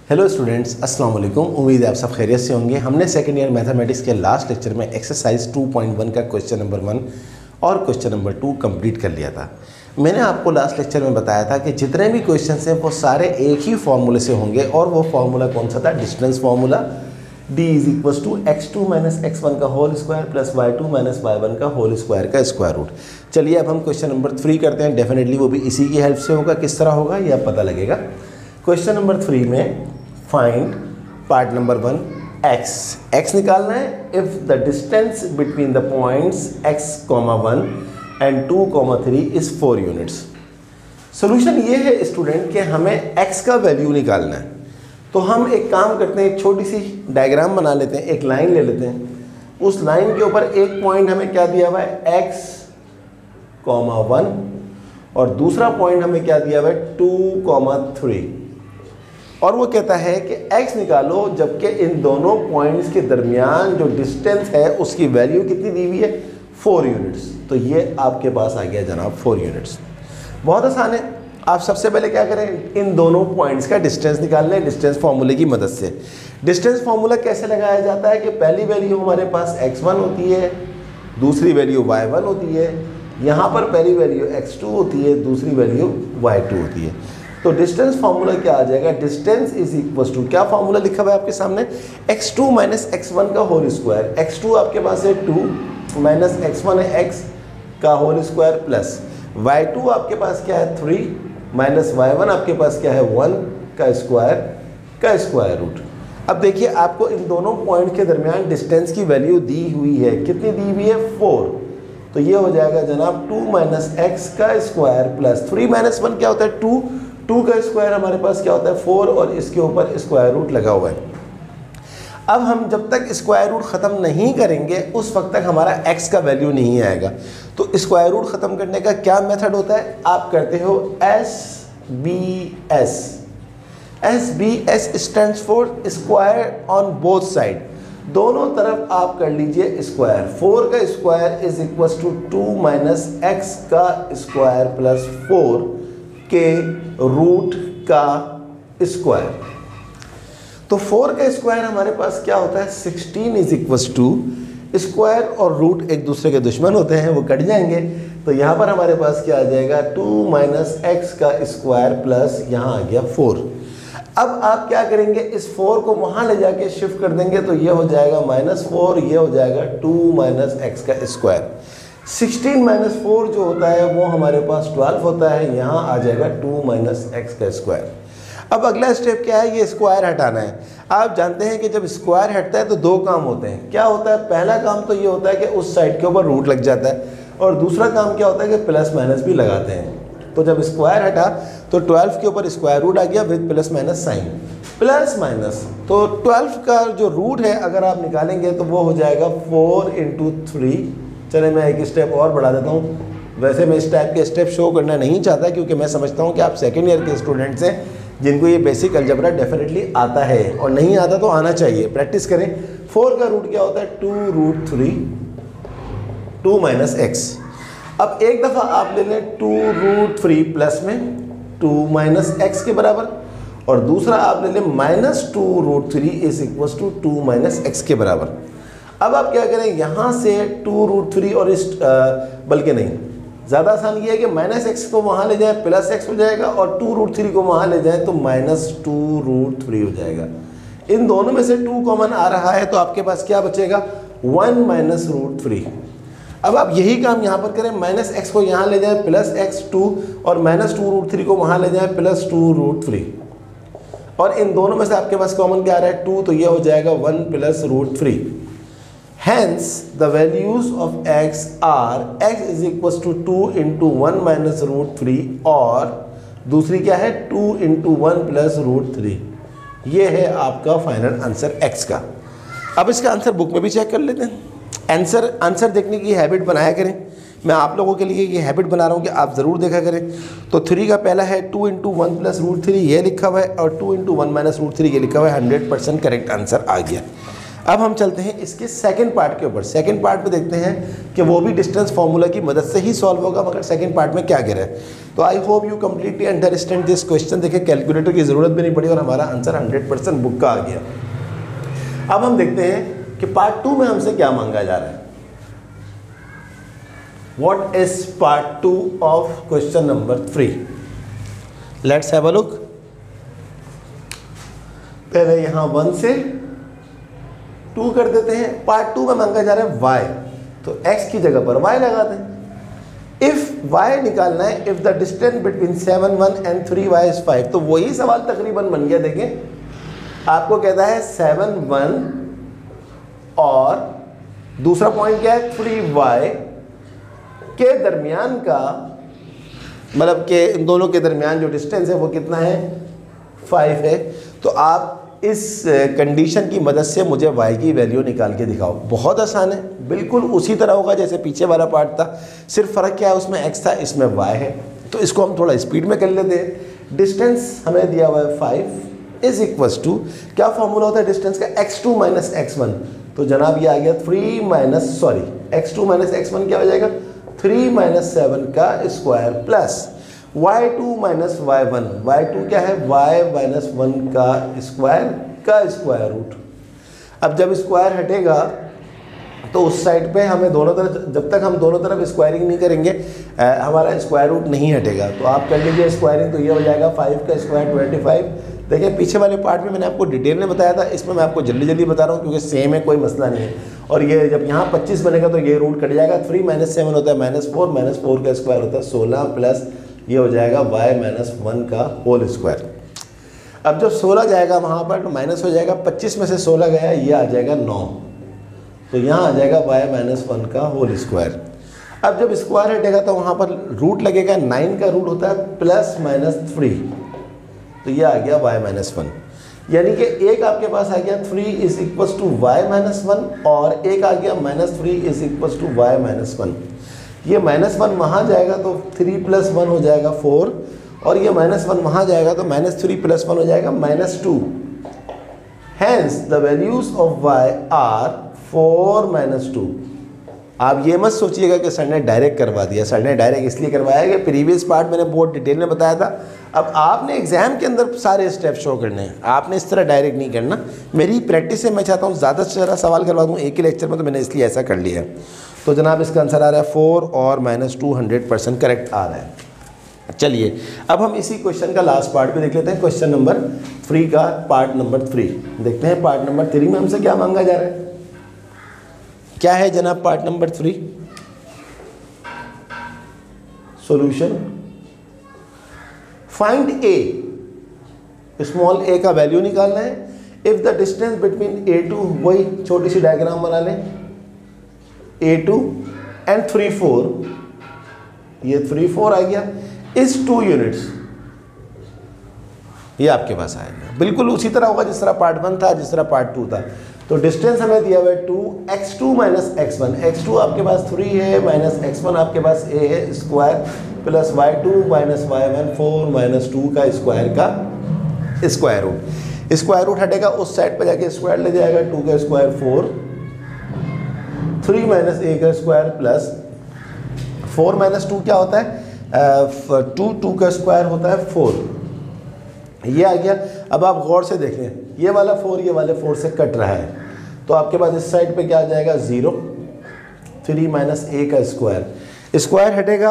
Hello students, अस्सलाम वालेकुम। उम्मीद है आप सब खैरियत से होंगे। हमने सेकंड ईयर मैथमेटिक्स के लास्ट लेक्चर में एक्सरसाइज 2.1 का क्वेश्चन नंबर 1 और क्वेश्चन नंबर 2 कंप्लीट कर लिया था। मैंने आपको लास्ट लेक्चर में बताया था कि जितने भी क्वेश्चन हैं वो सारे एक ही फार्मूले से होंगे, और वो फार्मूला कौन सा था? Distance formula. d = x2 - x1 का whole square plus y2 - y1 का होल स्क्वायर का स्क्वायर रूट। चलिए अब हम क्वेश्चन नंबर 3 करते हैं। डेफिनेटली वो भी इसी की हेल्प से होगा। किस तरह होगा ये अब पता लगेगा। क्वेश्चन नंबर 3 में फाइंड पार्ट नंबर 1 x निकालना है। If the distance between the points x, 1 and 2, 3 is 4 units. Solution ये है स्टूडेंट कि हमें x का वैल्यू निकालना है। तो हम एक काम करते हैं, एक छोटी सी डायग्राम बना लेते हैं, एक लाइन ले लेते हैं। उस लाइन के ऊपर एक पॉइंट हमें क्या दिया हुआ है? x, 1, और दूसरा पॉइंट हमें क्या दिया हुआ है? 2, 3। और वो कहता है कि x निकालो जबकि इन दोनों पॉइंट्स के दरमियान जो डिस्टेंस है उसकी वैल्यू कितनी दी हुई है? 4 यूनिट्स। तो ये आपके पास आ गया जनाब 4 यूनिट्स। बहुत आसान है। आप सबसे पहले क्या करें? इन दोनों पॉइंट्स का डिस्टेंस निकाल लें डिस्टेंस फार्मूले की मदद से। डिस्टेंस फार्मूला कैसे लगाया जाता है कि पहली वैल्यू हमारे पास x1 होती है, दूसरी वैल्यू y1 होती है, यहाँ पर पहली वैल्यू x2 होती है, दूसरी वैल्यू y2 होती है। तो डिस्टेंस फार्मूला क्या आ जाएगा? डिस्टेंस इज इक्वल टू, क्या फार्मूला लिखा हुआ है आपके सामने? x2 - x1 का होल स्क्वायर। x2 आपके पास है 2 माइनस x1 है x का होल स्क्वायर प्लस y2 आपके पास क्या है? 3 माइनस y1 आपके पास क्या है? 1 का स्क्वायर रूट। अब देखिए आपको इन दोनों पॉइंट के दरमियान डिस्टेंस की वैल्यू दी हुई है। कितनी दी हुई है? 4। तो ये हो जाएगा जनाब 2 माइनस x का स्क्वायर प्लस 3 माइनस 1 क्या होता है? 2 का स्क्वायर हमारे पास क्या होता है? 4, और इसके ऊपर स्क्वायर रूट लगा हुआ है। अब हम जब तक स्क्वायर रूट ख़त्म नहीं करेंगे उस वक्त तक हमारा x का वैल्यू नहीं आएगा। तो स्क्वायर रूट ख़त्म करने का क्या मेथड होता है? आप करते हो SBS। SBS stands for square on both side. दोनों तरफ आप कर लीजिए स्क्वायर। 4 का square is equal to 2 minus x का स्क्वायर प्लस 4 के रूट का स्क्वायर। तो 4 का स्क्वायर हमारे पास क्या होता है? 16 इज इक्वल टू, स्क्वायर और रूट एक दूसरे के दुश्मन होते हैं, वो कट जाएंगे। तो यहाँ पर हमारे पास क्या आ जाएगा? 2 माइनस एक्स का स्क्वायर प्लस यहाँ आ गया 4। अब आप क्या करेंगे? इस 4 को वहाँ ले जाके शिफ्ट कर देंगे तो ये हो जाएगा -4, ये हो जाएगा 2 माइनस एक्स का स्क्वायर। 16 माइनस 4 जो होता है वो हमारे पास 12 होता है। यहाँ आ जाएगा 2 माइनस एक्स का स्क्वायर। अब अगला स्टेप क्या है? ये स्क्वायर हटाना है। आप जानते हैं कि जब स्क्वायर हटता है तो दो काम होते हैं। क्या होता है? पहला काम तो ये होता है कि उस साइड के ऊपर रूट लग जाता है, और दूसरा काम क्या होता है कि प्लस माइनस भी लगाते हैं। तो जब स्क्वायर हटा तो 12 के ऊपर स्क्वायर रूट आ गया with plus minus sign. Plus minus तो 12 का जो रूट है अगर आप निकालेंगे तो वो हो जाएगा 4 × 3। चले मैं एक स्टेप और बढ़ा देता हूँ। वैसे मैं इस टाइप के स्टेप शो करना नहीं चाहता क्योंकि मैं समझता हूँ कि आप सेकेंड ईयर के स्टूडेंट्स हैं जिनको ये बेसिक अलजबरा डेफिनेटली आता है, और नहीं आता तो आना चाहिए, प्रैक्टिस करें। 4 का रूट क्या होता है? 2√3, 2 माइनस एक्स। अब एक दफ़ा आप ले लें 2√3 प्लस में 2 माइनस एक्स के बराबर, और दूसरा आप ले लें -2√3 is equal to 2 minus x के बराबर। अब आप क्या करें? यहाँ से 2√3 और इस बल्कि नहीं, ज़्यादा आसान ये है कि -x को वहाँ ले जाएं प्लस x हो जाएगा, और 2√3 को वहाँ ले जाएं तो -2√3 हो जाएगा। इन दोनों में से 2 कॉमन आ रहा है तो आपके पास क्या बचेगा? 1 माइनस √3। अब आप यही काम यहाँ पर करें। -x को यहाँ ले जाएं प्लस x2, और -2√3 को वहाँ ले जाएं प्लस 2√3, और इन दोनों में से आपके पास कॉमन क्या आ रहा है? 2, तो ये हो जाएगा 1 plus √3। Hence the values of x are x is equals to 2 × 1 minus √3, और दूसरी क्या है? 2 × 1 प्लस √3। ये है आपका फाइनल आंसर x का। अब इसका आंसर बुक में भी चेक कर लेते हैं। आंसर देखने की हैबिट बनाया करें। मैं आप लोगों के लिए ये हैबिट बना रहा हूँ कि आप ज़रूर देखा करें। तो 3 का पहला है 2 × 1 प्लस √3, ये लिखा हुआ है, और 2 × 1 माइनस √3 ये लिखा हुआ है। 100% करेक्ट आंसर आ गया। अब हम चलते हैं इसके सेकंड पार्ट के ऊपर। सेकंड पार्ट में देखते हैं कि वो भी डिस्टेंस फार्मूला की मदद से ही सॉल्व होगा, मगर सेकंड पार्ट में क्या गिरा है। तो I hope you completely understand this question. देखिए कैलकुलेटर की ज़रूरत भी नहीं पड़ी और हमारा आंसर 100% बुक का आ गया। अब हम देखते हैं कि पार्ट 2 में हमसे क्या मांगा जा रहा है। What is part 2 of question number 3? Let's have a look. पहले यहां 1 से 2 कर देते हैं। पार्ट 2 में मांगा जा रहा है y, तो x की जगह पर y लगा दें। इफ y निकालना है, if the distance between 7 1 and 3y is 5, तो वही सवाल तकरीबन बन गया। देखें आपको कहता है 7 1 और दूसरा पॉइंट क्या है 3y के दरमियान का, मतलब के इन दोनों के दरमियान जो डिस्टेंस है वो कितना है 5 है। तो आप इस कंडीशन की मदद से मुझे y की वैल्यू निकाल के दिखाओ। बहुत आसान है, बिल्कुल उसी तरह होगा जैसे पीछे वाला पार्ट था, सिर्फ फ़र्क क्या है, उसमें x था इसमें y है। तो इसको हम थोड़ा स्पीड में कर लेते हैं। डिस्टेंस हमें दिया हुआ है 5 इज इक्वल्स टू, क्या फॉर्मूला होता है डिस्टेंस का, x2 माइनस x1। तो जनाब ये आ गया 3 माइनस x2 माइनस x1 क्या हो जाएगा 3 माइनस 7 का square plus y2 minus y1। y2 क्या है y माइनस 1 का स्क्वायर रूट। अब जब स्क्वायर हटेगा तो उस साइड पे हमें दोनों तरफ, जब तक हम दोनों तरफ स्क्वायरिंग नहीं करेंगे हमारा स्क्वायर रूट नहीं हटेगा। तो आप कर लीजिए स्क्वायरिंग, तो ये हो जाएगा 5 का स्क्वायर 25। देखिए पीछे वाले पार्ट में मैंने आपको डिटेल में बताया था, इसमें मैं आपको जल्दी जल्दी बता रहा हूँ क्योंकि सेम है, कोई मसला नहीं है। और ये जब यहाँ 25 बनेगा तो ये रूट कट जाएगा। 3 माइनस 7 होता है -4 का स्क्वायर होता है 16 प्लस ये हो जाएगा y माइनस 1 का होल स्क्वायर। अब जब 16 जाएगा वहाँ पर तो माइनस हो जाएगा, 25 में से 16 गया, ये आ जाएगा 9, तो यहाँ आ जाएगा y माइनस 1 का होल स्क्वायर। अब जब स्क्वायर हटेगा तो वहाँ पर रूट लगेगा, 9 का रूट होता है प्लस माइनस 3, तो ये आ गया y माइनस 1। यानी कि एक आपके पास आ गया 3 is equals to y minus 1 और एक आ गया -3 is equals to y minus 1। ये -1 वहाँ जाएगा तो 3 प्लस 1 हो जाएगा 4, और ये -1 वहाँ जाएगा तो -3 प्लस 1 हो जाएगा -2। Hence the values of y are 4 -2। आप ये मत सोचिएगा कि सर ने डायरेक्ट करवा दिया। सर ने डायरेक्ट इसलिए करवाया कि प्रीवियस पार्ट मैंने बहुत डिटेल में बताया था। अब आपने एग्जाम के अंदर सारे स्टेप शो करने हैं, आपने इस तरह डायरेक्ट नहीं करना। मेरी प्रैक्टिस से मैं चाहता हूँ ज़्यादा से ज़्यादा सवाल करवा दूँ एक ही लेक्चर में, तो मैंने इसलिए ऐसा कर लिया है। तो जनाब इसका आंसर आ रहा है 4 और -2 100% करेक्ट आ रहा है। चलिए अब हम इसी क्वेश्चन का लास्ट पार्ट भी देख लेते हैं। क्वेश्चन नंबर 3 का पार्ट नंबर 3 देखते हैं। पार्ट नंबर 3 में हमसे क्या मांगा जा रहा है, क्या है जनाब part number 3? Solution. Find A, small a का वैल्यू निकालना है। If the distance between A2, वही छोटी सी डायग्राम बना लें, A2 एंड 3 4, ये 3 4 आ गया, इज 2 यूनिट्स, ये आपके पास आएगा। बिल्कुल उसी तरह होगा जिस तरह पार्ट 1 था, जिस तरह पार्ट 2 था। तो डिस्टेंस हमें दिया हुआ है 2, x2 माइनस x1। x2 आपके पास 3 है माइनस x1 आपके पास a है square plus y2 minus y1 4 minus 2 का स्क्वायर का स्क्वायर रूट। स्क्वायर रूट हटेगा उस साइड पर जाके स्क्वायर ले जाएगा, 2 का स्क्वायर 4, 3 माइनस a का स्क्वायर प्लस 4 माइनस 2 क्या होता है 2 का स्क्वायर होता है 4, ये आ गया। अब आप गौर से देखें, ये वाला 4 ये वाले 4 से कट रहा है, तो आपके पास इस साइड पे क्या आ जाएगा 0, 3 माइनस a का स्क्वायर। स्क्वायर हटेगा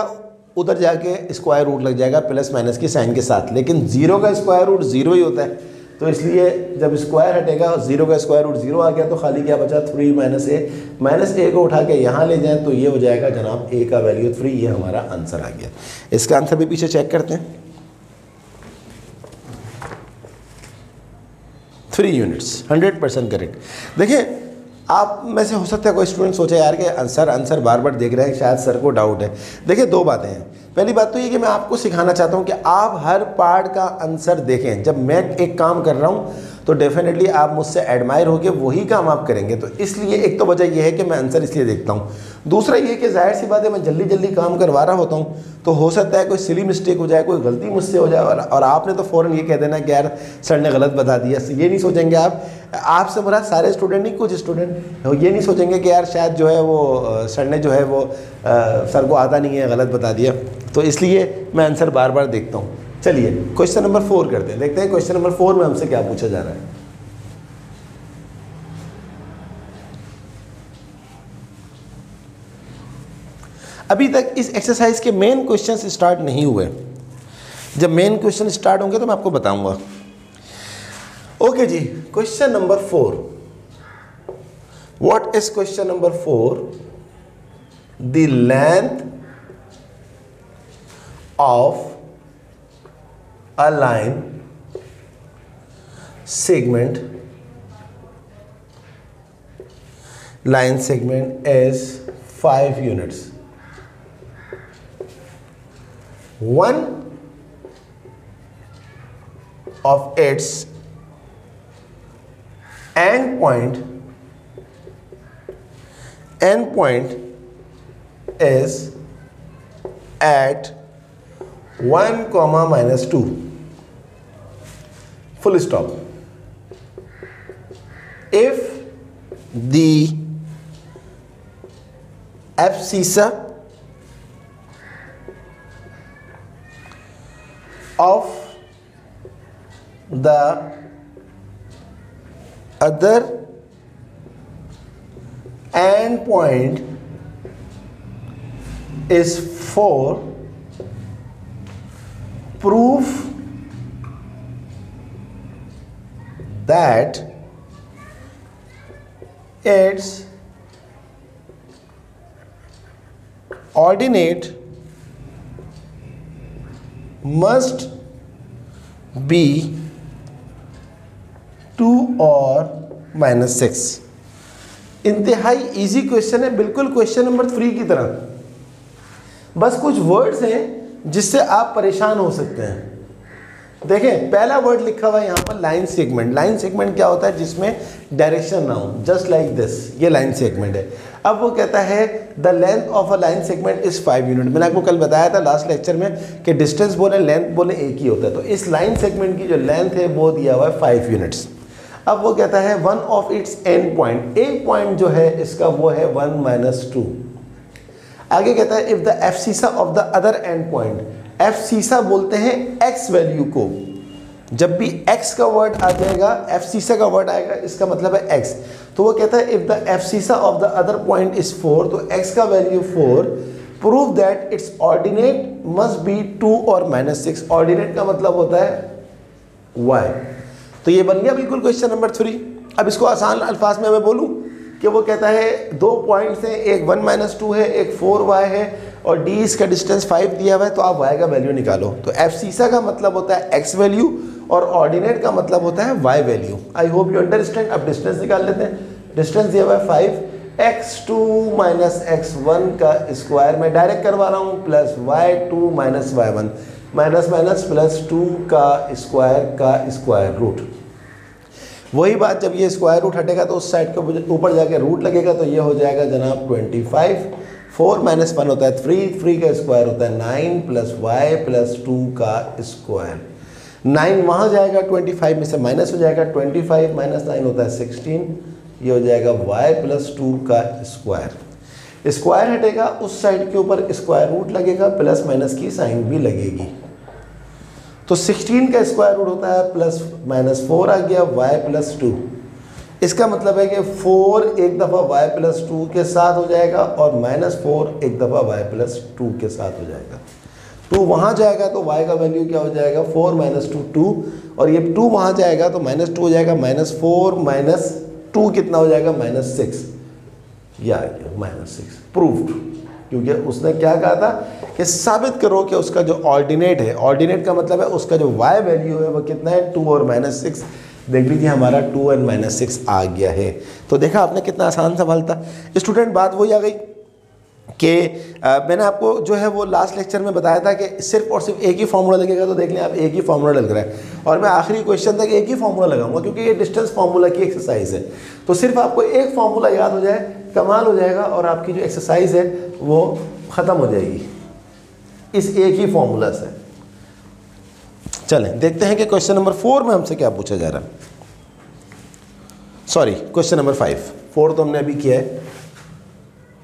उधर जाके स्क्वायर रूट लग जाएगा प्लस माइनस की साइन के साथ, लेकिन 0 का स्क्वायर रूट 0 ही होता है, तो इसलिए जब स्क्वायर हटेगा 0 का स्क्वायर रूट 0 आ गया, तो खाली क्या बचा 3 माइनस a को उठा के यहाँ ले जाएं तो ये हो जाएगा जनाब a का वैल्यू 3, ये हमारा आंसर आ गया। इसका आंसर भी पीछे चेक करते हैं। 3 यूनिट्स 100% करेक्ट। देखिए आप में से हो सकता है कोई स्टूडेंट सोचे यार कि आंसर बार बार देख रहे हैं, शायद सर को डाउट है। देखिए दो बातें हैं। पहली बात तो ये कि मैं आपको सिखाना चाहता हूँ कि आप हर पार्ट का आंसर देखें। जब मैं एक काम कर रहा हूँ तो डेफिनेटली आप मुझसे एडमायर होकर वही काम आप करेंगे। तो इसलिए एक तो वजह यह है कि मैं आंसर इसलिए देखता हूँ। दूसरा ये कि जाहिर सी बात है मैं जल्दी जल्दी काम करवा रहा होता हूँ, तो हो सकता है कोई सिली मिस्टेक हो जाए, कोई गलती मुझसे हो जाए और आपने तो फ़ौरन ये कह देना कि यार सर ने गलत बता दिया। ये नहीं सोचेंगे आपसे मुराद सारे स्टूडेंट नहीं, कुछ स्टूडेंट ये नहीं सोचेंगे कि यार शायद जो है वो सर ने जो है वो सर को आता नहीं है, गलत बता दिया। तो इसलिए मैं आंसर बार बार देखता हूँ। चलिए क्वेश्चन नंबर 4 करते हैं, देखते हैं क्वेश्चन नंबर 4 में हमसे क्या पूछा जा रहा है। अभी तक इस एक्सरसाइज के मेन क्वेश्चंस स्टार्ट नहीं हुए। जब मेन क्वेश्चन स्टार्ट होंगे तो मैं आपको बताऊंगा। ओके जी, question number 4। What is question number 4? The length of a line segment is 5 units. One of its endpoint is at 1, -2. Full stop. If the abscissa of the other endpoint is 4, prove that its ordinate must be 2 or -6। इंतहाई easy question है, बिल्कुल question number 3 की तरह। बस कुछ words हैं जिससे आप परेशान हो सकते हैं। देखें, पहला वर्ड लिखा हुआ है यहाँ पर लाइन सेगमेंट। लाइन सेगमेंट क्या होता है? जिसमें डायरेक्शन ना हो, जस्ट लाइक दिस, ये लाइन सेगमेंट है। अब वो कहता है the length of a line segment is 5 unit. मैंने आपको कल बताया था लास्ट लेक्चर में कि डिस्टेंस बोले लेंथ बोले एक ही होता है। तो इस लाइन सेगमेंट की जो लेंथ है वो दिया हुआ है 5 यूनिट्स। अब वो कहता है one of its and point, एक पॉइंट जो है इसका वो है 1 - 2। आगे कहता है if the abscissa of the other and point, abscissa बोलते हैं एक्स वैल्यू को। जब भी एक्स का वर्ड आ जाएगा, एब्सिसा का वर्ड आएगा, इसका मतलब है एक्स। तो वो कहता है if the abscissa of the other point is 4, तो एक्स का value 4, prove that it's ordinate must be 2 और -6। ऑर्डिनेट का मतलब होता है y। तो ये बन गया बिल्कुल क्वेश्चन नंबर 3। अब इसको आसान अल्फाज में मैं बोलूँ कि वो कहता है 2 पॉइंट्स हैं, एक 1 - 2 है, एक 4y है और d इसका डिस्टेंस 5 दिया हुआ है। तो आप y का वैल्यू निकालो। तो एब्सिसा का मतलब होता है x वैल्यू और ऑर्डिनेट का मतलब होता है y value. I hope you understand. अब डिस्टेंस निकाल लेते हैं। डिस्टेंस दिया हुआ है 5, x2 - x1 का स्क्वायर मैं डायरेक्ट करवा रहा हूँ, plus y2 - y1, minus plus 2 का स्क्वायर रूट। वही बात, जब ये स्क्वायर रूट हटेगा तो उस साइड के ऊपर जाके रूट लगेगा, तो ये हो जाएगा जनाब 25। 4 - 1 होता है 3 का स्क्वायर होता है 9 प्लस y प्लस 2 का स्क्वायर। 9 वहाँ जाएगा, 25 में से माइनस हो जाएगा, 25 - 9 होता है 16। ये हो जाएगा y प्लस 2 का स्क्वायर। स्क्वायर हटेगा, उस साइड के ऊपर स्क्वायर रूट लगेगा, प्लस माइनस की साइन भी लगेगी। तो 16 का स्क्वायर रूट होता है प्लस -4 आ गया y प्लस 2। इसका मतलब है कि 4 एक दफ़ा y प्लस 2 के साथ हो जाएगा और -4 एक दफ़ा y प्लस 2 के साथ हो जाएगा। 2 वहाँ जाएगा तो y का वैल्यू क्या हो जाएगा? 4 - 2 2, और ये 2 वहाँ जाएगा तो -2 हो जाएगा, -4 - 2 कितना हो जाएगा? -6। या -6 प्रूव्ड। क्योंकि उसने क्या कहा था कि साबित करो कि उसका जो ऑर्डिनेट है, ऑर्डिनेट का मतलब है उसका जो y वैल्यू है वो कितना है? 2 और -6। देख लीजिए हमारा 2 और -6 आ गया है। तो देखा आपने कितना आसान सवाल था स्टूडेंट। बात वही आ गई कि मैंने आपको जो है वो लास्ट लेक्चर में बताया था कि सिर्फ और सिर्फ एक ही फार्मूला लगेगा, तो देख लें आप एक ही फार्मूला लग रहा है और मैं आखिरी क्वेश्चन तक एक ही फार्मूला लगाऊंगा क्योंकि ये डिस्टेंस फार्मूला की एक्सरसाइज है। तो सिर्फ आपको एक फार्मूला याद हो जाए, कमाल हो जाएगा और आपकी जो एक्सरसाइज है वो ख़त्म हो जाएगी इस एक ही फार्मूला से। चलें देखते हैं कि क्वेश्चन नंबर 4 में हमसे क्या पूछा जा रहा है। सॉरी, क्वेश्चन नंबर 5, 4 तो हमने अभी किया है।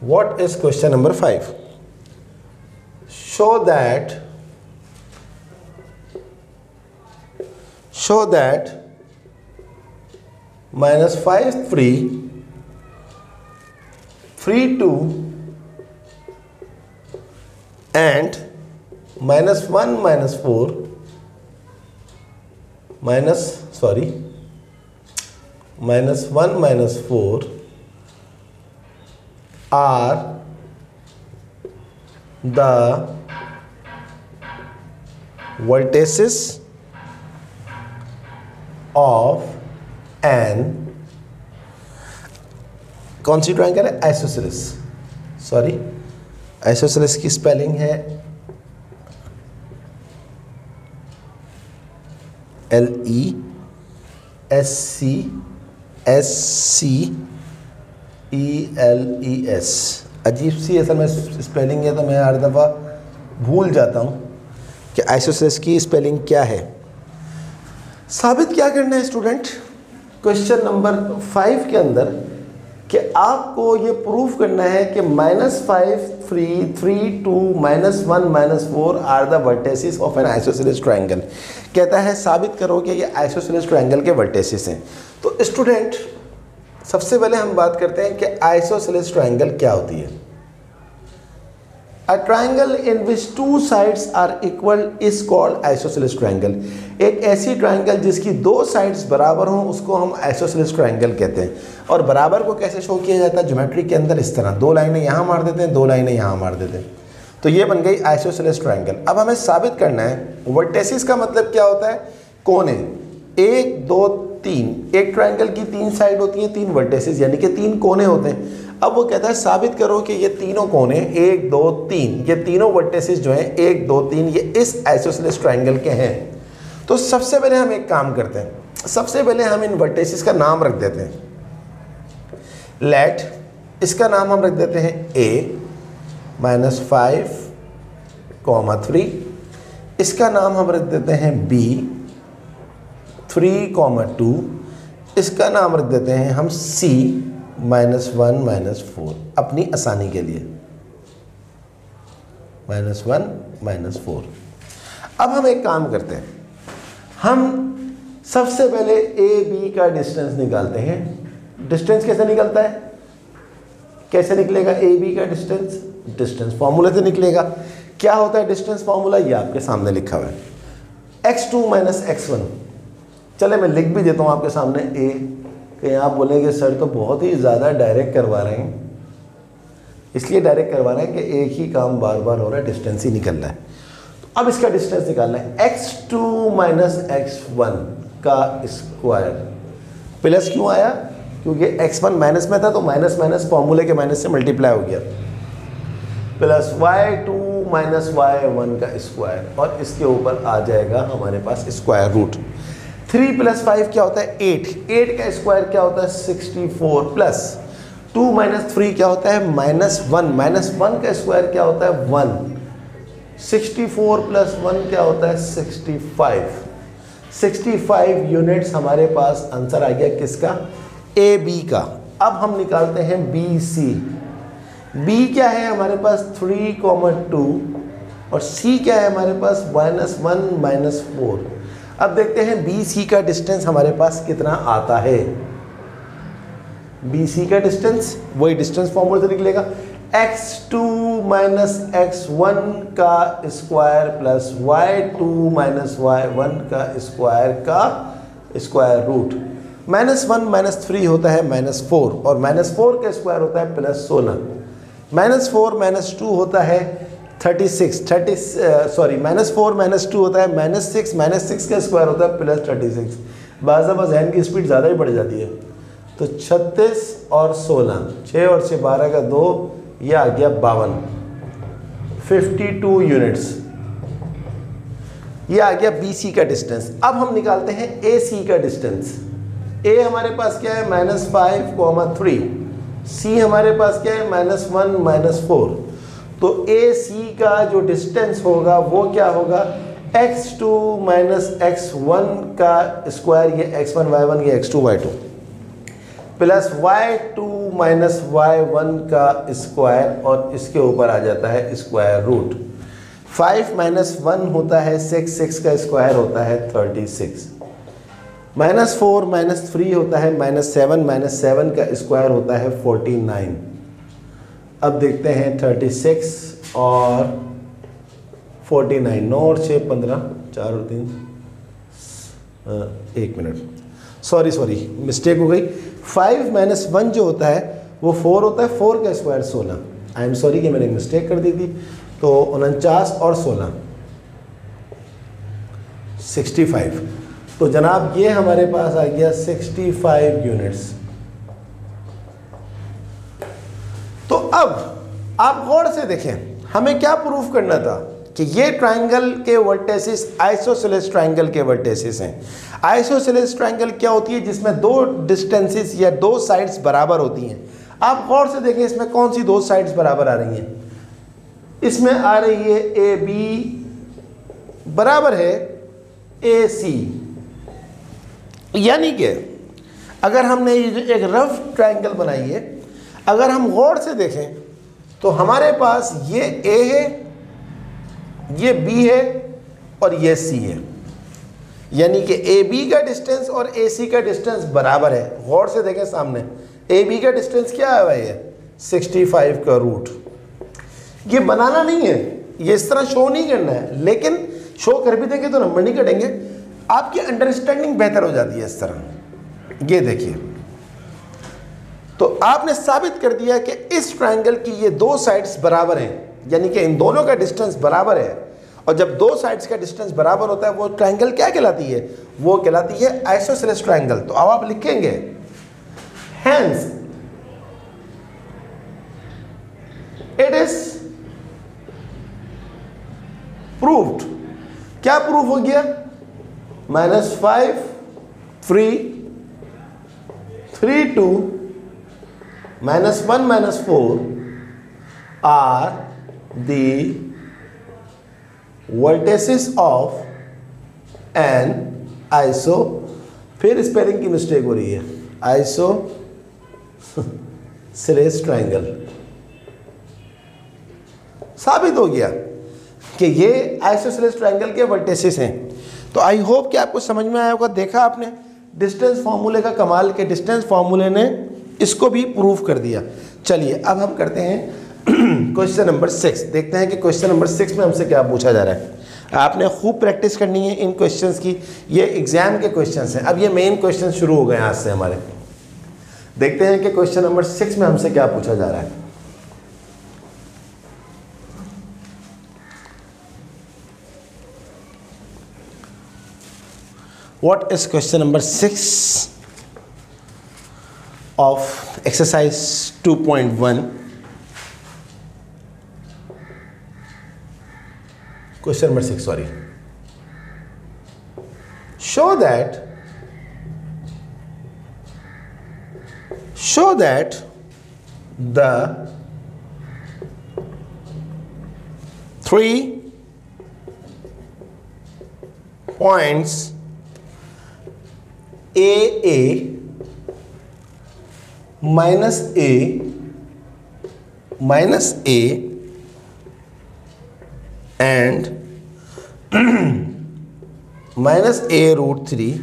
What is question number 5? Show that minus 5 3 2 and minus 1 minus 4 minus 1 minus 4 are the vertices of an, कौन सी ट्रायंगल है? आइसोसेलेस। सॉरी, आइसोसेलेस की स्पेलिंग है LESCSCELES। अजीब सी असल में स्पेलिंग है तो मैं हर दफ़ा भूल जाता हूँ कि आइसोसेलेस की स्पेलिंग क्या है। साबित क्या करना है स्टूडेंट क्वेश्चन नंबर 5 के अंदर कि आपको ये प्रूफ करना है कि -5 3 3 2 -1 -4 are the vertices of an isosceles triangle. कहता है साबित करो कि ये आइसोसेलेस ट्रायंगल के वर्टेसिस हैं। तो स्टूडेंट सबसे पहले हम बात करते हैं कि आइसोसेलेस ट्रायंगल क्या होती है। A triangle in which 2 sides are equal is called isosceles triangle. एक ऐसी ट्रायंगल जिसकी 2 साइड्स बराबर हों उसको हम आइसोसेलेस ट्रायंगल कहते हैं। और बराबर को कैसे शो किया जाता है ज्योमेट्री के अंदर? इस तरह 2 लाइनें यहाँ मार देते हैं, 2 लाइनें यहाँ मार देते हैं, तो ये बन गई आइसोसेलेस ट्रायंगल। अब हमें साबित करना है वर्टेसिस का मतलब क्या होता है? कोने 1 2 3। एक ट्रायंगल की 3 साइड होती हैं, 3 वर्टेसिस यानी कि 3 कोने होते हैं। अब वो कहता है साबित करो कि ये तीनों कोने 1 2 3 ये तीनों वर्टेसिस जो हैं 1 2 3 ये इस आइसोसेलेस ट्रायंगल के हैं। तो सबसे पहले हम एक काम करते हैं, सबसे पहले हम इन वर्टेसिस का नाम रख देते हैं। लेट इसका नाम हम रख देते हैं A -5, 3। इसका नाम हम रख देते हैं B 3, 2। इसका नाम रख देते हैं हम C -1 -4 अपनी आसानी के लिए, -1 -4। अब हम एक काम करते हैं, हम सबसे पहले ए बी का डिस्टेंस निकालते हैं। डिस्टेंस कैसे निकलता है? कैसे निकलेगा ए बी का डिस्टेंस? डिस्टेंस फार्मूला से निकलेगा। क्या होता है डिस्टेंस फार्मूला? ये आपके सामने लिखा हुआ है, x2 - x1। चले मैं लिख भी देता हूँ आपके सामने ए, कहीं आप बोलेंगे सर तो बहुत ही ज़्यादा डायरेक्ट करवा रहे हैं। इसलिए डायरेक्ट करवा रहे हैं कि एक ही काम बार बार हो रहा है, डिस्टेंस ही निकल रहा है। तो अब इसका डिस्टेंस निकालना है, x2 - x1 का स्क्वायर। प्लस क्यों आया? क्योंकि x1 माइनस में था तो माइनस माइनस फॉर्मूले के माइनस से मल्टीप्लाई हो गया, प्लस y2 - y1 का स्क्वायर और इसके ऊपर आ जाएगा हमारे पास स्क्वायर रूट। 3 + 5 क्या होता है? 8 का स्क्वायर क्या होता है? 64 प्लस 2 - 3 क्या होता है? -1 -1 का स्क्वायर क्या होता है? 1। 64 + 1 क्या होता है? 65। 65 यूनिट्स हमारे पास आंसर आ गया किसका? ए बी का। अब हम निकालते हैं बी सी। बी क्या है हमारे पास? 3, 2 और सी क्या है हमारे पास? -1 -4। अब देखते हैं बी सी का डिस्टेंस हमारे पास कितना आता है। बी सी का डिस्टेंस वही डिस्टेंस फॉर्मूला से निकलेगा, x2 - x1 का स्क्वायर प्लस y2 - y1 का स्क्वायर रूट। -1 - 3 होता है -4 और -4 का स्क्वायर होता है +16। -4 - 2 होता है 36। -4 - 2 होता है -6 -6 का स्क्वायर होता है +36। बाज़ जहन की स्पीड ज़्यादा ही बढ़ जाती है। तो 36 और 16, 6 और 6 12 का 2, ये आ गया 52, 52 यूनिट्स। ये आ गया BC का डिस्टेंस। अब हम निकालते हैं AC का डिस्टेंस। A हमारे पास क्या है -5, 3। C हमारे पास क्या है -1, -4। तो AC का जो डिस्टेंस होगा वो क्या होगा, x2 -x1 का स्क्वायर, ये x1 y1 ये x2 y2, plus y2 -y1 का स्क्वायर, और इसके ऊपर आ जाता है स्क्वायर रूट। 5 - 1 होता है 6, 6 का स्क्वायर होता है 36, -4 - 3 होता है -7, -7 का स्क्वायर होता है 49। अब देखते हैं 36 और 49, 9 और 6 15, 4 और 3 1 मिनट, सॉरी मिस्टेक हो गई। 5 - 1 जो होता है वो 4 होता है, 4 का स्क्वायर 16। आई एम सॉरी कि मैंने मिस्टेक कर दी थी। तो 49 और 16 65। तो जनाब ये हमारे पास आ गया 65 यूनिट्स। तो अब आप गौर से देखें, हमें क्या प्रूफ करना था कि ये ट्रायंगल के वर्टेसिस आइसोसेलेस ट्रायंगल के वर्टेसिस हैं। आइसोसेलेस ट्रायंगल क्या होती है, जिसमें दो डिस्टेंसेस या दो साइड्स बराबर होती हैं। आप गौर से देखें इसमें कौन सी दो साइड्स बराबर आ रही हैं। इसमें आ रही है AB बराबर है AC, यानी कि अगर हमने एक रफ ट्रायंगल बनाई है, अगर हम गौर से देखें तो हमारे पास ये A है, ये B है और ये C है, यानी कि AB का डिस्टेंस और AC का डिस्टेंस बराबर है। गौर से देखें सामने, AB का डिस्टेंस क्या है भाई, है 65 का रूट। ये बनाना नहीं है, ये इस तरह शो नहीं करना है, लेकिन शो कर भी देंगे तो नंबर नहीं कटेंगे, आपकी अंडरस्टैंडिंग बेहतर हो जाती है इस तरह। ये देखिए, तो आपने साबित कर दिया कि इस ट्रायंगल की ये दो साइड्स बराबर हैं, यानी कि इन दोनों का डिस्टेंस बराबर है। और जब दो साइड्स का डिस्टेंस बराबर होता है वो ट्रायंगल क्या कहलाती है, वो कहलाती है आइसोसेलेस ट्रायंगल। तो अब आप लिखेंगे हेंस इट इज प्रूव्ड। क्या प्रूफ हो गया, -5 3 3 2 -1 -4 are the vertices of an iso, फिर स्पेलिंग की मिस्टेक हो रही है, आइसोसेलेस ट्रायंगल। साबित हो गया कि ये आइसोसेलेस ट्रायंगल के वर्टिसेस हैं। तो आई होप कि आपको समझ में आया होगा। देखा आपने डिस्टेंस फार्मूले का कमाल, के डिस्टेंस फार्मूले ने इसको भी प्रूव कर दिया। चलिए अब हम करते हैं क्वेश्चन नंबर 6। देखते हैं कि क्वेश्चन नंबर 6 में हमसे क्या पूछा जा रहा है। आपने खूब प्रैक्टिस करनी है इन क्वेश्चंस की, ये एग्जाम के क्वेश्चंस हैं। अब ये मेन क्वेश्चन शुरू हो गए आज से हमारे। देखते हैं कि क्वेश्चन नंबर 6 में हमसे क्या पूछा जा रहा है। What is question number 6 of exercise 2.1? Question number 6, sorry. Show that the three points AA minus A minus A and minus A root 3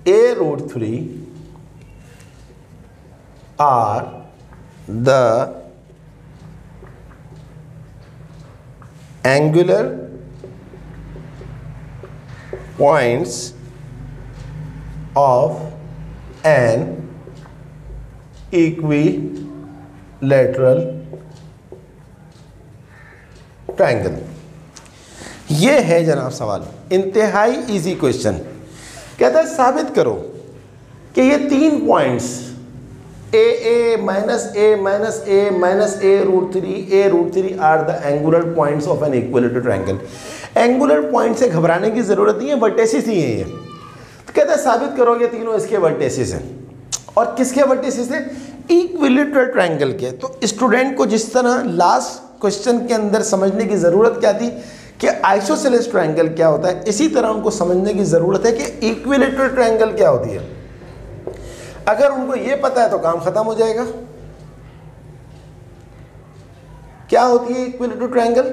A root 3 are the angular points of an equilateral triangle. ये है जनाब सवाल, इंतहाई easy question. कहता है साबित करो कि ये तीन points A minus A minus A minus A root three are the angular points of an equilateral triangle. Angular point से घबराने की जरूरत नहीं है, वर्टेसिस ही है ये। तो कहते हैं साबित करोगे तीनों इसके वर्टेसिस हैं। और किसके वर्टेसिस हैं? इक्विलेटरल ट्रायंगल के। तो स्टूडेंट को जिस तरह लास्ट क्वेश्चन के अंदर समझने की ज़रूरत क्या थी कि आइसोसेलेस ट्रायंगल क्या होता है, इसी तरह उनको समझने की ज़रूरत है कि इक्विलेटरल ट्रायंगल क्या होती है। अगर उनको ये पता है तो काम खत्म हो जाएगा। क्या होती है equilateral triangle?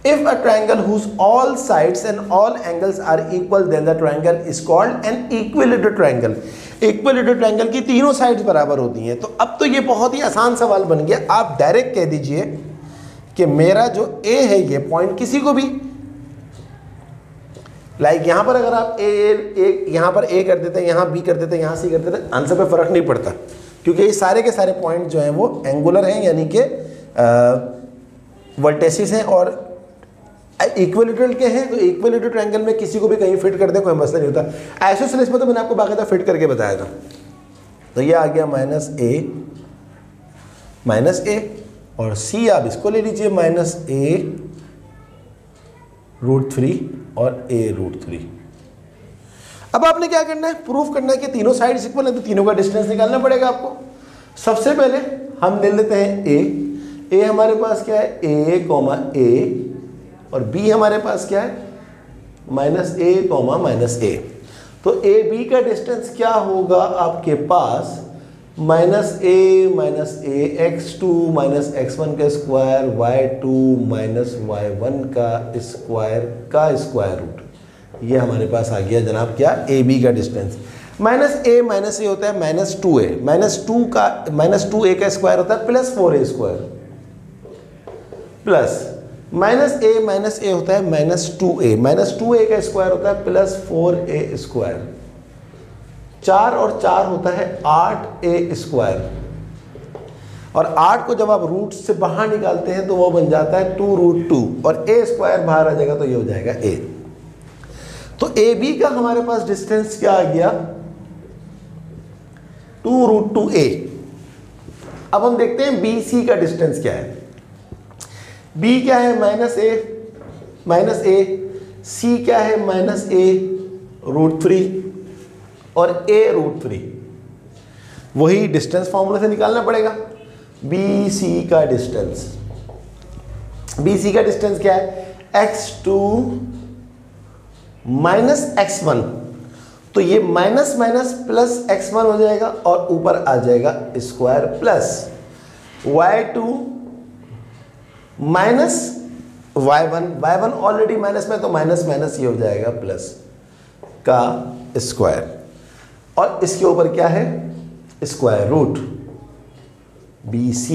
If a triangle whose all sides and all angles are equal, then the triangle is called an equilateral triangle. Equilateral triangle की तीनों साइड्स बराबर होती हैं। तो अब तो ये बहुत ही आसान सवाल बन गया। आप डायरेक्ट कह दीजिए कि मेरा जो A है ये पॉइंट किसी को भी, लाइक यहाँ पर अगर आप यहाँ पर A कर देते हैं, यहाँ B कर देते हैं, यहाँ C कर देते हैं, आंसर पे फर्क नहीं पड़ता, क्योंकि ये सारे के सारे पॉइंट जो हैं वो एंगुलर हैं, यानी कि वर्टेसिस हैं और इक्विलेटरल के हैं। तो इक्विलेटरल ट्रायंगल में किसी को भी कहीं फिट कर दें, कोई मसला नहीं होता। आइसोसेलेस में तो मैंने आपको बाकायदा फिट करके बताया था। तो ये आ गया माइनस ए और सी आप इसको ले लीजिए -a √3 और a √3। अब आपने क्या करना है? प्रूफ करना है कि तीनों साइड्स इक्वल है, तो तीनों का डिस्टेंस निकालना पड़ेगा आपको। सबसे पहले हम ले लेते हैं a हमारे पास क्या है? a, और b हमारे पास क्या है? -a, तो a b का डिस्टेंस क्या होगा आपके पास? -a x2 -x1 का स्क्वायर y2 -y1 का स्क्वायर रूट। ये हमारे पास आ गया जनाब क्या? a b का डिस्टेंस। -a होता है -2a का स्क्वायर होता है +4a स्क्वायर, प्लस -a होता है -2a का स्क्वायर होता है +4a स्क्वायर। 4 और 4 होता है 8a स्क्वायर, और 8 को जब आप रूट से बाहर निकालते हैं तो वो बन जाता है 2√2, और a स्क्वायर बाहर आ जाएगा तो ये हो जाएगा a। तो ए बी का हमारे पास डिस्टेंस क्या आ गया? 2√2a। अब हम देखते हैं बी सी का डिस्टेंस क्या है। b क्या है? -a, c क्या है? -a√3 और a√3। वही डिस्टेंस फॉर्मूला से निकालना पड़ेगा। BC का डिस्टेंस क्या है? x2 -x1, तो ये माइनस प्लस x1 हो जाएगा और ऊपर आ जाएगा square plus y2 -y1 already minus में, तो माइनस ये हो जाएगा प्लस का स्क्वायर, और इसके ऊपर क्या है? Square root BC।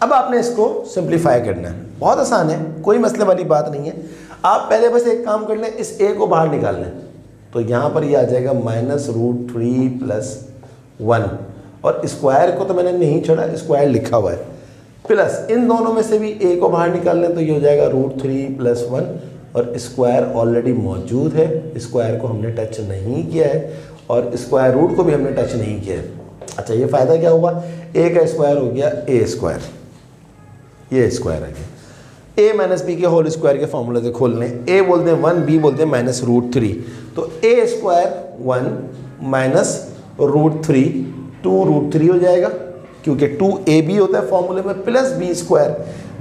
अब आपने इसको सिंप्लीफाई करना है, बहुत आसान है, कोई मसले वाली बात नहीं है। आप पहले बस एक काम कर लें, इस a को बाहर निकाल लें, तो यहाँ पर ये आ जाएगा -√3 + 1, और स्क्वायर को तो मैंने नहीं छोड़ा, स्क्वायर लिखा हुआ है, प्लस इन दोनों में से भी a को बाहर निकाल लें तो ये हो जाएगा √3 + 1, और स्क्वायर ऑलरेडी मौजूद है, स्क्वायर को हमने टच नहीं किया है, और स्क्वायर रूट को भी हमने टच नहीं किया है। अच्छा, ये फ़ायदा क्या हुआ? a का स्क्वायर हो गया a स्क्वायर, ये स्क्वायर आ गया। a - b के होल स्क्वायर के फॉर्मूले से खोल लें, a बोलते हैं 1, b बोलते हैं -√3, तो a स्क्वायर 1 - √3 2√3 हो जाएगा, क्योंकि 2ab होता है फॉर्मूले में, प्लस b स्क्वायर,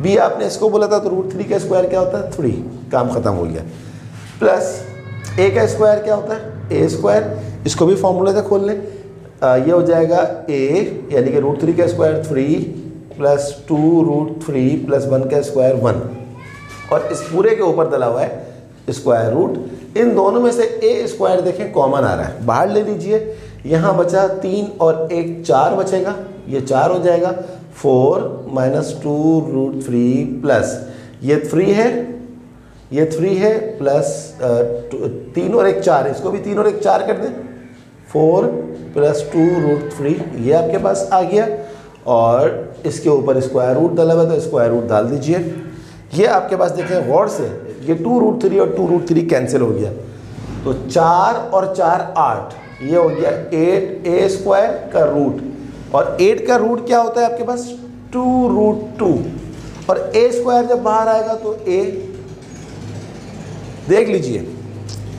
b आपने इसको बोला था तो √3 का स्क्वायर क्या होता है? 3, काम खत्म हो गया, प्लस a का स्क्वायर क्या होता है? a स्क्वायर, इसको भी फॉर्मूले से खोल लें, ये हो जाएगा a यानी कि √3 का स्क्वायर 3 + 2√3 + 1 का स्क्वायर 1, और इस पूरे के ऊपर डला हुआ है स्क्वायर रूट। इन दोनों में से a स्क्वायर देखें कॉमन आ रहा है, बाहर ले लीजिए, यहाँ बचा 3 और 1 4 बचेगा, ये 4 हो जाएगा 4 - 2√3 प्लस ये 3 है, ये 3 है, प्लस 3 और 1 4, इसको भी 3 और 1 4 कर दें, 4 + 2√3, ये आपके पास आ गया, और इसके ऊपर स्क्वायर रूट डाला हुआ तो स्क्वायर रूट डाल दीजिए। ये आपके पास देखें गौर से, ये 2√3 और 2√3 कैंसिल हो गया, तो 4 और 4 8, ये हो गया 8a² का रूट, और 8 का रूट क्या होता है आपके पास 2√2, और a² जब बाहर आएगा तो a, देख लीजिए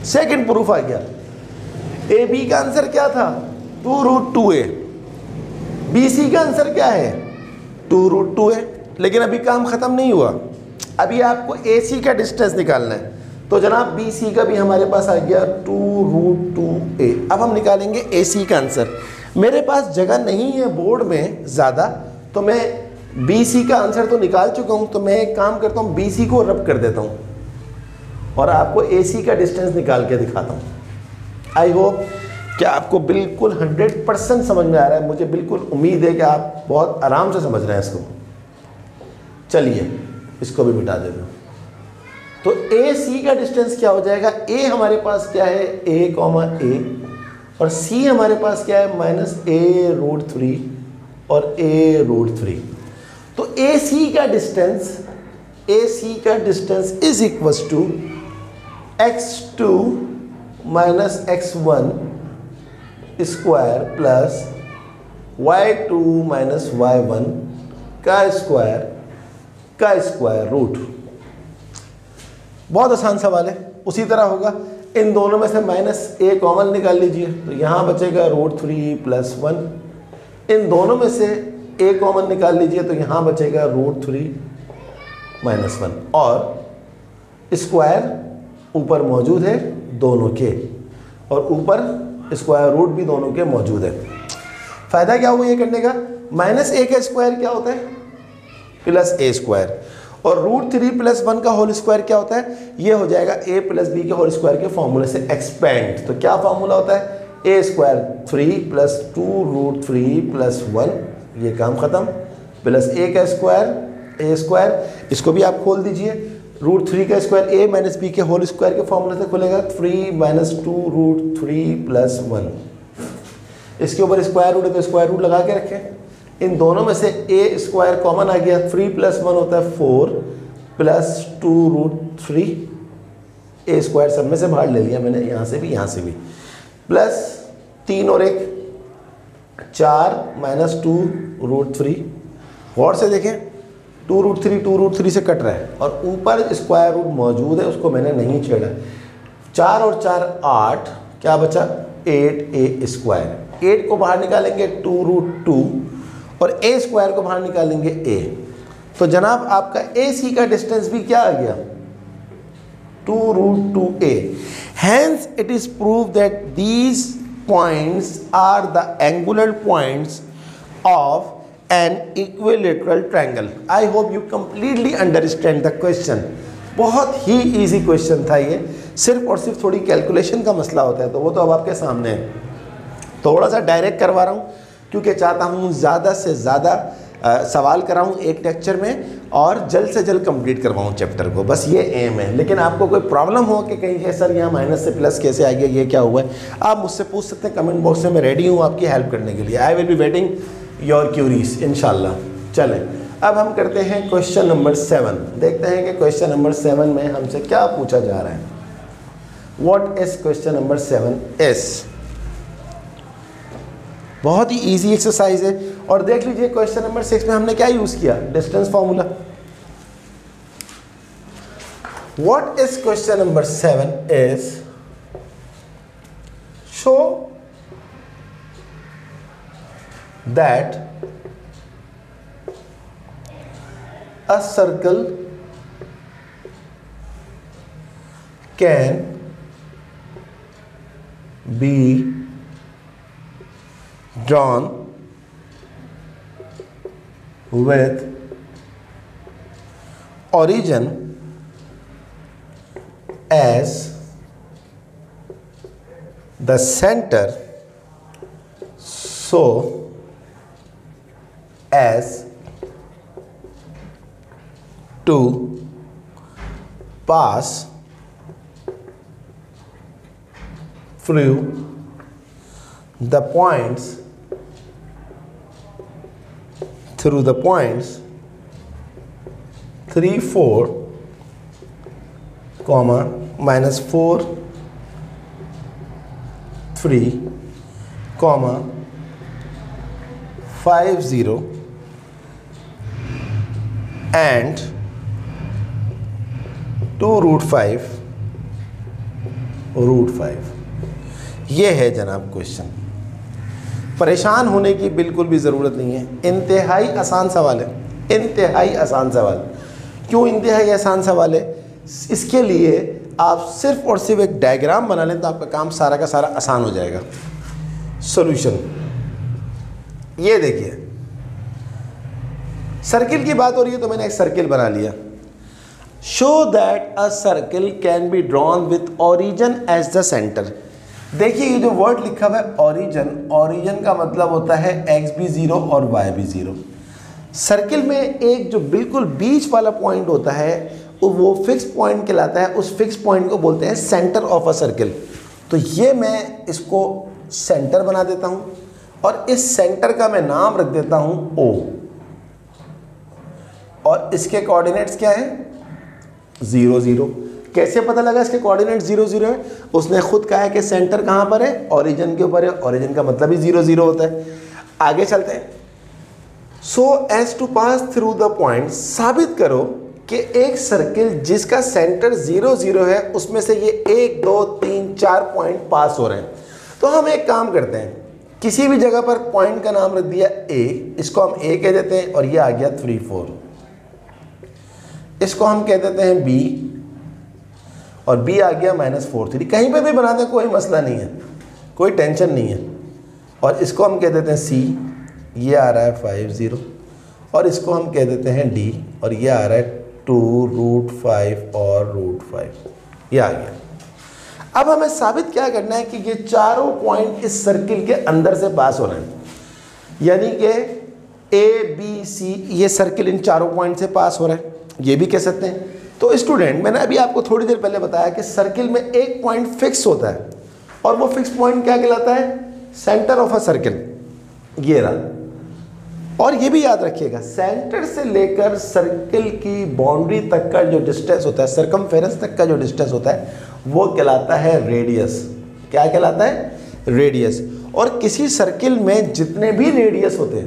सेकंड प्रूफ आ गया। ए बी का आंसर क्या था 2√2a, बी सी का आंसर क्या है 2√2a। लेकिन अभी काम खत्म नहीं हुआ, अभी आपको ए सी का डिस्टेंस निकालना है। तो जनाब बी सी का भी हमारे पास आ गया 2√2a। अब हम निकालेंगे ए सी का आंसर। मेरे पास जगह नहीं है बोर्ड में ज़्यादा, तो मैं बी सी का आंसर तो निकाल चुका हूँ, तो मैं एक काम करता हूँ बी सी को रब कर देता हूँ और आपको ए सी का डिस्टेंस निकाल के दिखाता हूँ। आई होप कि आपको बिल्कुल 100% समझ में आ रहा है। मुझे बिल्कुल उम्मीद है कि आप बहुत आराम से समझ रहे हैं इसको। चलिए इसको भी मिटा देते हैं। तो ए सी का डिस्टेंस क्या हो जाएगा, ए हमारे पास क्या है a, और सी हमारे पास क्या है -a√3 और a√3। तो ए सी का distance is equal to x2 - x1 square plus y2 - y1 का स्क्वायर रूट। बहुत आसान सवाल है। उसी तरह होगा, इन दोनों में से -a कॉमन निकाल लीजिए, तो यहाँ बचेगा √3 + 1। इन दोनों में से a कॉमन निकाल लीजिए, तो यहाँ बचेगा √3 - 1, और स्क्वायर ऊपर मौजूद है दोनों के, और ऊपर स्क्वायर रूट भी दोनों के मौजूद है। फ़ायदा क्या हुआ ये करने का, -a का स्क्वायर क्या होता है +a², और √3 + 1 का होल स्क्वायर क्या होता है, ये हो जाएगा a + b के होल स्क्वायर के फॉर्मूले से एक्सपेंड। तो क्या फॉर्मूला होता है a² 3 + 2√3 + 1, ये काम खत्म, प्लस a का स्क्वायर, इसको भी आप खोल दीजिए, √3 का स्क्वायर a - b के होल स्क्वायर के फॉर्मूले से खुलेगा 3 - 2√3 + 1। इसके ऊपर स्क्वायर रूट है तो स्क्वायर रूट लगा के रखें। इन दोनों में से a² कॉमन आ गया, 3 + 1 होता है 4 + 2√3, a² सब में से बाहर ले लिया मैंने, यहाँ से भी, प्लस 3 और 1 4 - 2√3। गौर से देखें 2√3 से कट रहा है, और ऊपर स्क्वायर रूट मौजूद है, उसको मैंने नहीं छेड़ा। 4 और 4 8, क्या बचा 8a²। 8 को बाहर निकालेंगे 2√2, और a² को बाहर निकालेंगे a। तो जनाब आपका ए सी का डिस्टेंस भी क्या आ गया 2√2a। Hence it is proved that these points are the angular points of an equilateral triangle. I hope you completely understand the question. बहुत ही इजी क्वेश्चन था ये, सिर्फ और सिर्फ थोड़ी कैलकुलेशन का मसला होता है, तो वो तो अब आपके सामने है। थोड़ा सा डायरेक्ट करवा रहा हूँ क्योंकि चाहता हूँ ज़्यादा से ज़्यादा सवाल कराऊँ एक लेक्चर में, और जल्द से जल्द कंप्लीट करवाऊँ चैप्टर को, बस ये एम है। लेकिन आपको कोई प्रॉब्लम हो कि कहीं है सर यहाँ माइनस से प्लस कैसे आ गया, ये क्या हुआ है, आप मुझसे पूछ सकते हैं कमेंट बॉक्स में। मैं रेडी हूँ आपकी हेल्प करने के लिए। I will be waiting your queries इंशाल्लाह। चलें अब हम करते हैं क्वेश्चन नंबर 7। देखते हैं कि क्वेश्चन नंबर 7 में हमसे क्या पूछा जा रहा है। What is question number 7 is. बहुत ही इजी एक्सरसाइज है, और देख लीजिए क्वेश्चन नंबर 6 में हमने क्या यूज किया, distance formula. What is question number 7 is, show that a circle can be drawn with origin as the center so as to pass through the points 3 4 comma -4 3 comma 50 and 2√5 √5। ये है जनाब question. परेशान होने की बिल्कुल भी ज़रूरत नहीं है, इंतहाई आसान सवाल है, इंतहाई आसान सवाल। क्यों इंतहाई आसान सवाल है? इसके लिए आप सिर्फ और सिर्फ एक डायग्राम बना लें तो आपका काम सारा का सारा आसान हो जाएगा। सॉल्यूशन ये देखिए, सर्किल की बात हो रही है तो मैंने एक सर्किल बना लिया। Show that a circle can be drawn with origin as the centre. देखिए ये जो वर्ड लिखा हुआ है ओरिजिन, ओरिजिन का मतलब होता है एक्स भी ज़ीरो और वाई भी ज़ीरो। सर्किल में एक जो बिल्कुल बीच वाला पॉइंट होता है वो फिक्स पॉइंट कहलाता है। उस फिक्स पॉइंट को बोलते हैं सेंटर ऑफ अ सर्किल। तो ये मैं इसको सेंटर बना देता हूँ और इस सेंटर का मैं नाम रख देता हूँ O, और इसके कोऑर्डिनेट्स क्या है? 0 0। कैसे पता लगा इसके कोऑर्डिनेट 0 0 है? उसने खुद कहा है कि सेंटर कहाँ पर है? ओरिजिन के ऊपर है। ओरिजिन का मतलब ही 0 0 होता है। आगे चलते हैं। So as to pass through the point, साबित करो कि एक सर्किल जिसका सेंटर 0 0 है उसमें से ये 1 2 3 4 पॉइंट पास हो रहे हैं। तो हम एक काम करते हैं, किसी भी जगह पर पॉइंट का नाम रख दिया A, इसको हम A कह देते हैं और ये आ गया 3 4। इसको हम कह देते हैं B और B आ गया -4 3। कहीं पे भी बना दें कोई मसला नहीं है, कोई टेंशन नहीं है। और इसको हम कह देते हैं C, ये आ रहा है 5 0। और इसको हम कह देते हैं D और ये आ रहा है 2√5 और √5। ये आ गया। अब हमें साबित क्या करना है कि ये चारों पॉइंट इस सर्किल के अंदर से पास हो रहे हैं, यानी कि A B C ये सर्किल इन चारों पॉइंट से पास हो रहा है। ये भी कह सकते हैं। तो स्टूडेंट, मैंने अभी आपको थोड़ी देर पहले बताया कि सर्किल में एक पॉइंट फिक्स होता है और वो फिक्स पॉइंट क्या कहलाता है? Centre of a circle. ये रहा। और ये भी याद रखिएगा, सेंटर से लेकर सर्किल की बाउंड्री तक का जो डिस्टेंस होता है, सर्कमफेरेंस तक का जो डिस्टेंस होता है, वो कहलाता है रेडियस। क्या कहलाता है? रेडियस। और किसी सर्किल में जितने भी रेडियस होते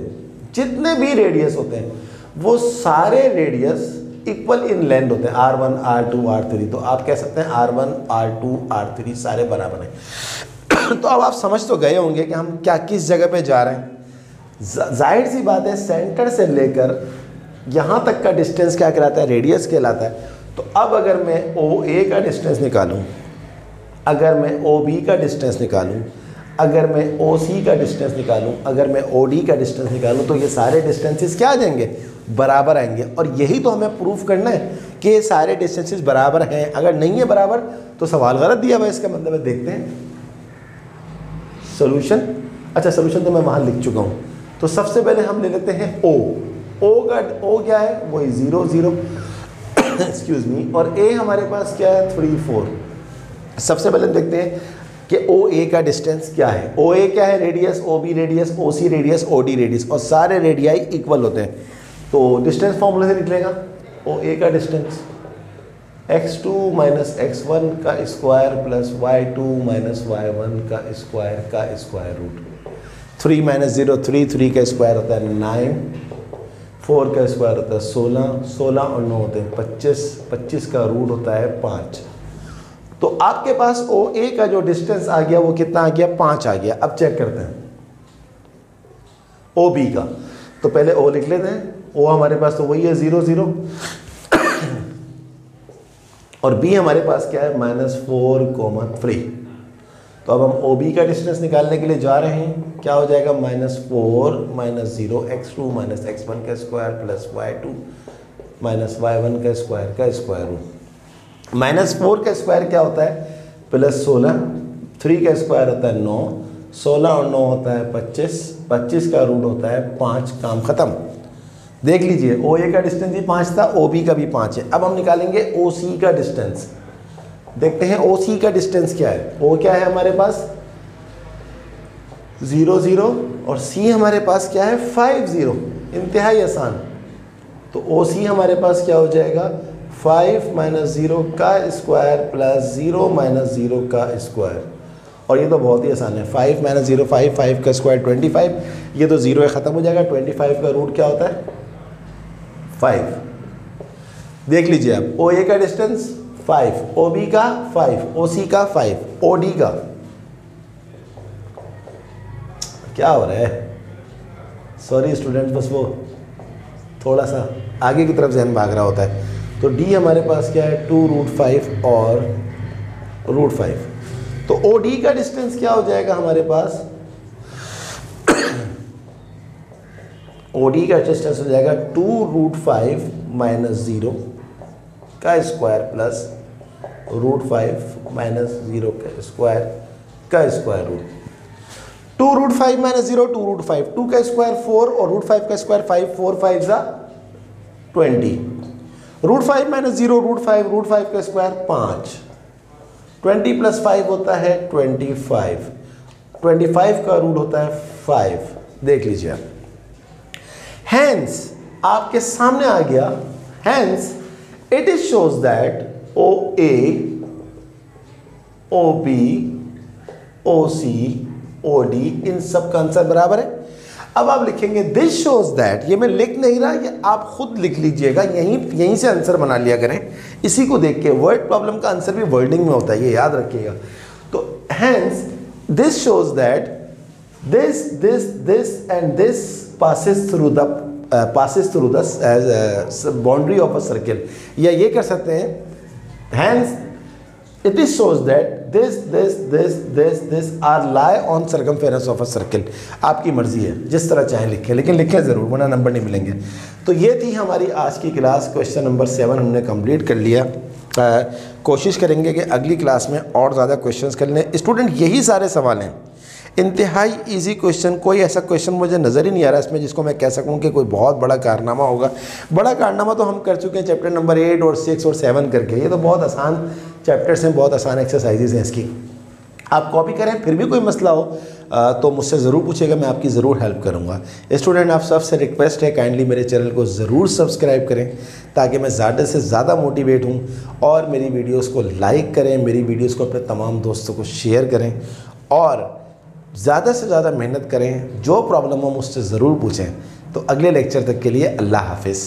हैं, वो सारे रेडियस इक्वल इन लेंथ होते हैं, R1 R2 R3। तो आप कह सकते हैं R1 R2 R3 सारे बराबर हैं। तो अब आप समझ तो गए होंगे कि हम क्या किस जगह पे जा रहे हैं। जाहिर सी बात है, सेंटर से लेकर यहाँ तक का डिस्टेंस क्या कहलाता है? रेडियस कहलाता है। तो अब अगर मैं OA का डिस्टेंस निकालूं, अगर मैं OB का डिस्टेंस निकालूं, अगर मैं OC का डिस्टेंस निकालूं, अगर मैं OD का डिस्टेंस निकालूं, तो ये सारे डिस्टेंसेस क्या आ जाएंगे? बराबर आएंगे। और यही तो हमें प्रूफ करना है कि ये सारे डिस्टेंसेस बराबर हैं। अगर नहीं है बराबर तो सवाल गलत दिया हुआ है, इसका मतलब है। देखते हैं सोल्यूशन। अच्छा, सोल्यूशन तो मैं वहाँ लिख चुका हूँ। तो सबसे पहले हम ले लेते हैं O क्या है? वही 0 0 एक्सक्यूज मी। और A हमारे पास क्या है? 3 4। सबसे पहले देखते हैं कि OA का डिस्टेंस क्या है। OA क्या है? Radius. OB radius, OC radius, OD radius, और सारे रेडियाई इक्वल होते हैं। तो डिस्टेंस फॉर्मूले से निकलेगा OA का डिस्टेंस x2 - x1 का स्क्वायर प्लस y2 - y1 का स्क्वायर रूट। 3 - 0 3, 3 का स्क्वायर होता है 9, 4 का स्क्वायर होता है 16, 16 और 9 होते हैं 25, 25 का रूट होता है 5। तो आपके पास OA का जो डिस्टेंस आ गया वो कितना आ गया? 5 आ गया। अब चेक करते हैं OB का। तो पहले O लिख लेते हैं। O हमारे पास तो वही है 0 0 और B हमारे पास क्या है? -4, 3। तो अब हम OB का डिस्टेंस निकालने के लिए जा रहे हैं। क्या हो जाएगा? -4 - 0 x2 - x1 का स्क्वायर प्लस y2 - y1 का स्क्वायर रूट। -4 का स्क्वायर क्या होता है? +16, 3 का स्क्वायर होता है 9, 16 और 9 होता है 25, 25 का रूट होता है 5। काम खत्म। देख लीजिए, OA का डिस्टेंस भी 5 था, OB का भी 5 है। अब हम निकालेंगे OC का डिस्टेंस। देखते हैं OC का डिस्टेंस क्या है। O क्या है हमारे पास? 0 0 और C हमारे पास क्या है? 5 0। इंतहाई आसान। तो OC हमारे पास क्या हो जाएगा? 5 - 0 का स्क्वायर प्लस 0 - 0 का स्क्वायर। और ये तो बहुत ही आसान है, 5 माइनस 0 5, 5 का स्क्वायर 25, ये तो 0 ख़त्म हो जाएगा। 25 का रूट क्या होता है 5। देख लीजिए आप, ओ ए का डिस्टेंस 5, ओ बी का 5, ओ सी का 5, ओ डी का क्या हो रहा है, सॉरी स्टूडेंट्स, बस वो थोड़ा सा आगे की तरफ जहन भाग रहा होता है। तो डी हमारे पास क्या है 2√5 और √5। तो ओ डी का डिस्टेंस क्या हो जाएगा हमारे पास, ओ डी का डिस्टेंस हो जाएगा 2√5 माइनस 0 का स्क्वायर प्लस √5 माइनस 0 का स्क्वायर रूट। 2√5 माइनस 0 2√5, 2 का स्क्वायर 4 और √5 का स्क्वायर 5, 4 5 20, √5 माइनस 0 √5 का स्क्वायर 5, 20 प्लस 5 होता है 25, 25 का रूट होता है 5। देख लीजिए आप, हैंस आपके सामने आ गया, hence it is shows that O A, O B, O C, O D इन सब का आंसर बराबर है। अब आप लिखेंगे दिस शोज दैट, ये मैं लिख नहीं रहा, ये आप खुद लिख लीजिएगा, यहीं से आंसर बना लिया करें इसी को देख के। वर्ड प्रॉब्लम का आंसर भी वर्डिंग में होता है, ये याद रखिएगा। तो hence this shows that this and this passes through the boundary of a circle, या ये कर सकते हैं hence it is shows that this are lie on circumference of a circle। आपकी मर्जी है, जिस तरह चाहे लिखें, लेकिन लिखें ज़रूर वरना नंबर नहीं मिलेंगे। तो ये थी हमारी आज की क्लास, क्वेश्चन नंबर 7 हमने कंप्लीट कर लिया। कोशिश करेंगे कि अगली क्लास में और ज़्यादा क्वेश्चंस कर लें। स्टूडेंट यही सारे सवाल हैं, इंतहाई इजी क्वेश्चन, कोई ऐसा क्वेश्चन मुझे नज़र ही नहीं आ रहा इसमें जिसको मैं कह सकूं कि कोई बहुत बड़ा कारनामा होगा। बड़ा कारनामा तो हम कर चुके हैं चैप्टर नंबर 8 और 6 और 7 करके, ये तो बहुत आसान चैप्टर्स हैं, बहुत आसान एक्सरसाइजेज हैं इसकी। आप कॉपी करें, फिर भी कोई मसला हो तो मुझसे ज़रूर पूछेगा, मैं आपकी ज़रूर हेल्प करूँगा। स्टूडेंट आप सबसे रिक्वेस्ट है काइंडली मेरे चैनल को ज़रूर सब्सक्राइब करें ताकि मैं ज़्यादा से ज़्यादा मोटिवेट हूँ, और मेरी वीडियोज़ को लाइक करें, मेरी वीडियोज़ को अपने तमाम दोस्तों को शेयर करें, और ज़्यादा से ज़्यादा मेहनत करें। जो प्रॉब्लम हो मुझसे ज़रूर पूछें। तो अगले लेक्चर तक के लिए अल्लाह हाफिज़।